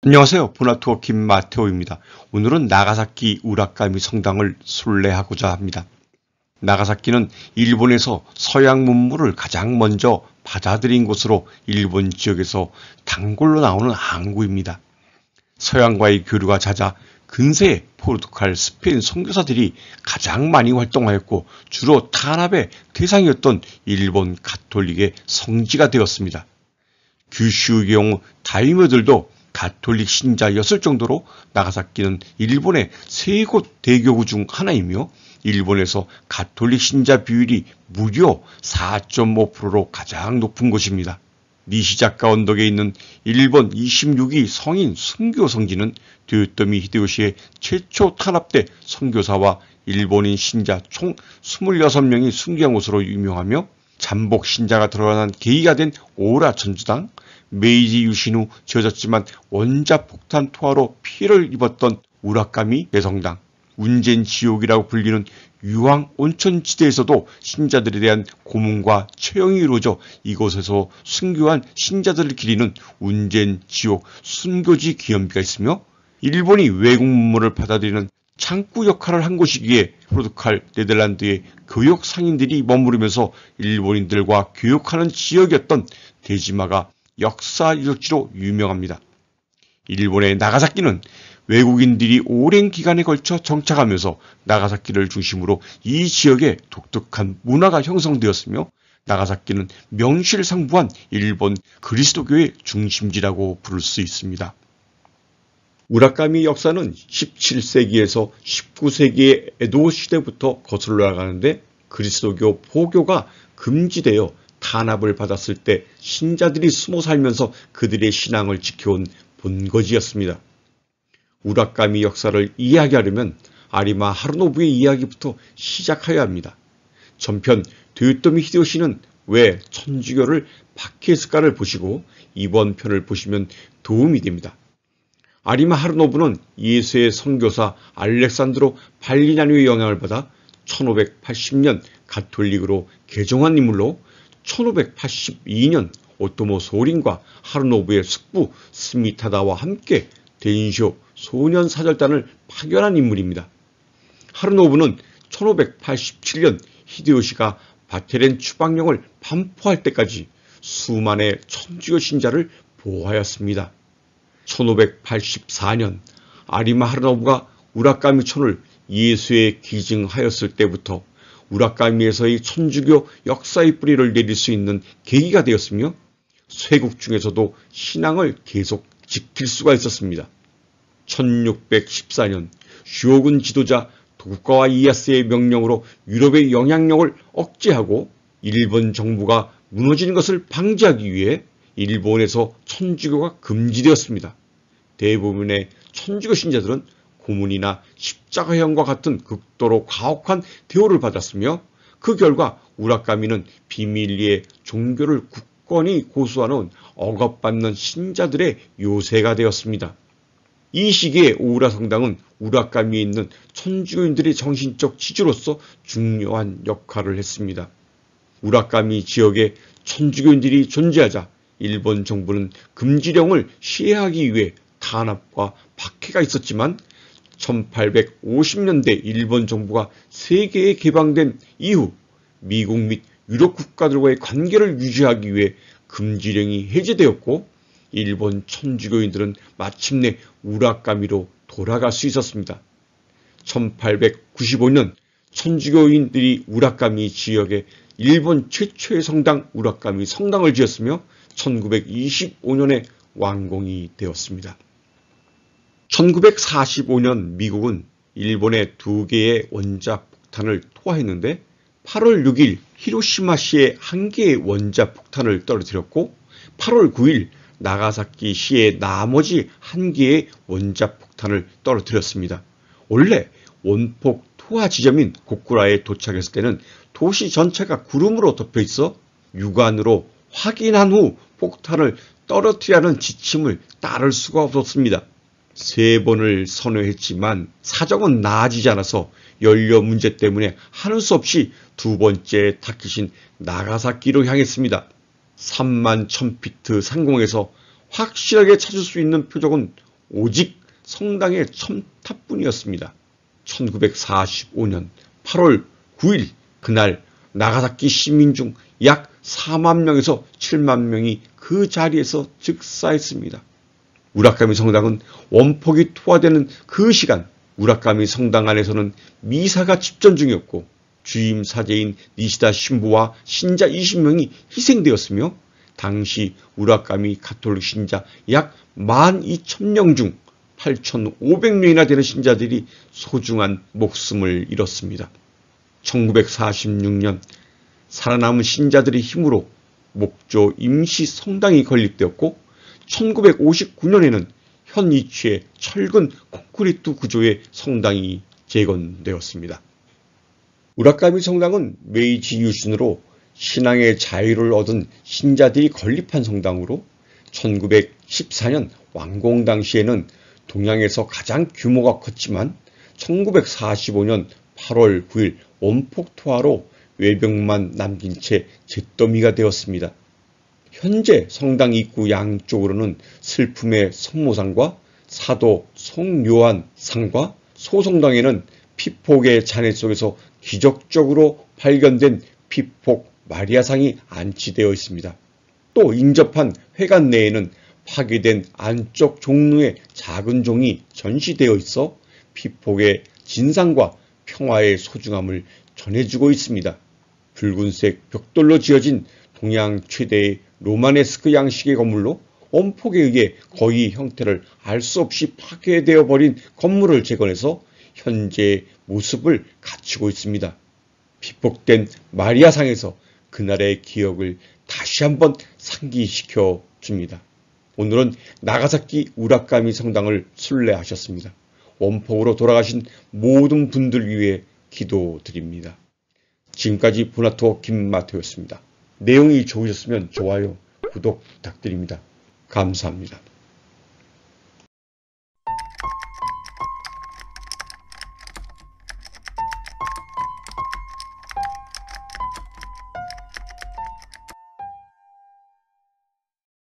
안녕하세요. 보나투어 김마테오입니다. 오늘은 나가사키 우라카미 성당을 순례하고자 합니다. 나가사키는 일본에서 서양 문물을 가장 먼저 받아들인 곳으로 일본 지역에서 단골로 나오는 항구입니다. 서양과의 교류가 잦아 근세에 포르투갈, 스페인 선교사들이 가장 많이 활동하였고 주로 탄압의 대상이었던 일본 가톨릭의 성지가 되었습니다. 규슈의 경우 다이묘들도 가톨릭 신자였을 정도로 나가사키는 일본의 세 곳 대교구 중 하나이며 일본에서 가톨릭 신자 비율이 무려 4.5%로 가장 높은 곳입니다. 니시자카 언덕에 있는 일본 26위 성인 순교 성지는 도요토미 히데요시의 최초 탄압대 선교사와 일본인 신자 총 26명이 순교한 곳으로 유명하며 잠복 신자가 드러난 계기가 된 오라 천주당, 메이지 유신 후 지어졌지만 원자폭탄 투하로 피해를 입었던 우라카미 대성당, 운젠 지옥이라고 불리는 유황 온천지대에서도 신자들에 대한 고문과 처형이 이루어져 이곳에서 순교한 신자들을 기리는 운젠 지옥 순교지 기념비가 있으며 일본이 외국 문물을 받아들이는 창구 역할을 한 곳이기에 포르투갈, 네덜란드의 교역 상인들이 머무르면서 일본인들과 교역하는 지역이었던 데지마가 역사 유적지로 유명합니다. 일본의 나가사키는 외국인들이 오랜 기간에 걸쳐 정착하면서 나가사키를 중심으로 이 지역에 독특한 문화가 형성되었으며 나가사키는 명실상부한 일본 그리스도교의 중심지라고 부를 수 있습니다. 우라카미 역사는 17세기에서 19세기의 에도 시대부터 거슬러 나가는데 그리스도교 포교가 금지되어 탄압을 받았을 때 신자들이 숨어 살면서 그들의 신앙을 지켜온 본거지였습니다. 우라카미 역사를 이해하려면 아리마 하루노부의 이야기부터 시작해야 합니다. 전편 도요토미 히데요시는 왜 천주교를 박해했을까를 보시고 이번 편을 보시면 도움이 됩니다. 아리마 하루노부는 예수의 선교사 알렉산드로 발리냐누의 영향을 받아 1580년 가톨릭으로 개종한 인물로 1582년 오토모 소린과 하루노부의 숙부 스미타다와 함께 덴쇼 소년사절단을 파견한 인물입니다. 하루노부는 1587년 히데요시가 바테렌 추방령을 반포할 때까지 수만의 천주교 신자를 보호하였습니다. 1584년 아리마 하루노부가 우라카미촌을 예수에 기증하였을 때부터 우라카미에서의 천주교 역사의 뿌리를 내릴 수 있는 계기가 되었으며 쇄국 중에서도 신앙을 계속 지킬 수가 있었습니다. 1614년 쇼군 지도자 도쿠가와 이에야스의 명령으로 유럽의 영향력을 억제하고 일본 정부가 무너지는 것을 방지하기 위해 일본에서 천주교가 금지되었습니다. 대부분의 천주교 신자들은 고문이나 십자가형과 같은 극도로 가혹한 대우를 받았으며 그 결과 우라카미는 비밀리에 종교를 굳건히 고수하는 억압받는 신자들의 요새가 되었습니다. 이 시기에 오우라 성당은 우라카미에 있는 천주교인들의 정신적 지주로서 중요한 역할을 했습니다. 우라카미 지역에 천주교인들이 존재하자 일본 정부는 금지령을 시행하기 위해 탄압과 박해가 있었지만 1850년대 일본 정부가 세계에 개방된 이후 미국 및 유럽 국가들과의 관계를 유지하기 위해 금지령이 해제되었고 일본 천주교인들은 마침내 우라카미로 돌아갈 수 있었습니다. 1895년 천주교인들이 우라카미 지역에 일본 최초의 성당 우라카미 성당을 지었으며 1925년에 완공이 되었습니다. 1945년 미국은 일본의 2개의 원자폭탄을 투하했는데 8월 6일 히로시마시에 1개의 원자폭탄을 떨어뜨렸고 8월 9일 나가사키시에 나머지 1개의 원자폭탄을 떨어뜨렸습니다. 원래 원폭 투하 지점인 고쿠라에 도착했을 때는 도시 전체가 구름으로 덮여 있어 육안으로 확인한 후 폭탄을 떨어뜨리라는 지침을 따를 수가 없었습니다. 3번을 선회했지만 사정은 나아지지 않아서 연료 문제 때문에 하는 수 없이 2번째 타깃인 나가사키로 향했습니다. 3만 1000피트 상공에서 확실하게 찾을 수 있는 표적은 오직 성당의 첨탑뿐이었습니다. 1945년 8월 9일 그날 나가사키 시민 중 약 4만 명에서 7만 명이 그 자리에서 즉사했습니다. 우라카미 성당은 원폭이 투하되는 그 시간 우라카미 성당 안에서는 미사가 집전 중이었고 주임 사제인 니시다 신부와 신자 20명이 희생되었으며 당시 우라카미 가톨릭 신자 약 12,000명 중 8,500명이나 되는 신자들이 소중한 목숨을 잃었습니다. 1946년 살아남은 신자들의 힘으로 목조 임시 성당이 건립되었고 1959년에는 현 위치의 철근 콘크리트 구조의 성당이 재건되었습니다. 우라카미 성당은 메이지 유신으로 신앙의 자유를 얻은 신자들이 건립한 성당으로 1914년 완공 당시에는 동양에서 가장 규모가 컸지만 1945년 8월 9일 원폭 투하로 외벽만 남긴 채 잿더미가 되었습니다. 현재 성당 입구 양쪽으로는 슬픔의 성모상과 사도 성요한상과 소성당에는 피폭의 잔해 속에서 기적적으로 발견된 피폭 마리아상이 안치되어 있습니다. 또 인접한 회관 내에는 파괴된 안쪽 종루의 작은 종이 전시되어 있어 피폭의 진상과 평화의 소중함을 전해주고 있습니다. 붉은색 벽돌로 지어진 동양 최대의 로마네스크 양식의 건물로 원폭에 의해 거의 형태를 알 수 없이 파괴되어 버린 건물을 재건해서 현재의 모습을 갖추고 있습니다. 피폭된 마리아상에서 그날의 기억을 다시 한번 상기시켜 줍니다. 오늘은 나가사키 우라카미 성당을 순례하셨습니다. 원폭으로 돌아가신 모든 분들 위해 기도드립니다. 지금까지 보나투어 김마태였습니다. 내용이 좋으셨으면 좋아요, 구독 부탁드립니다. 감사합니다.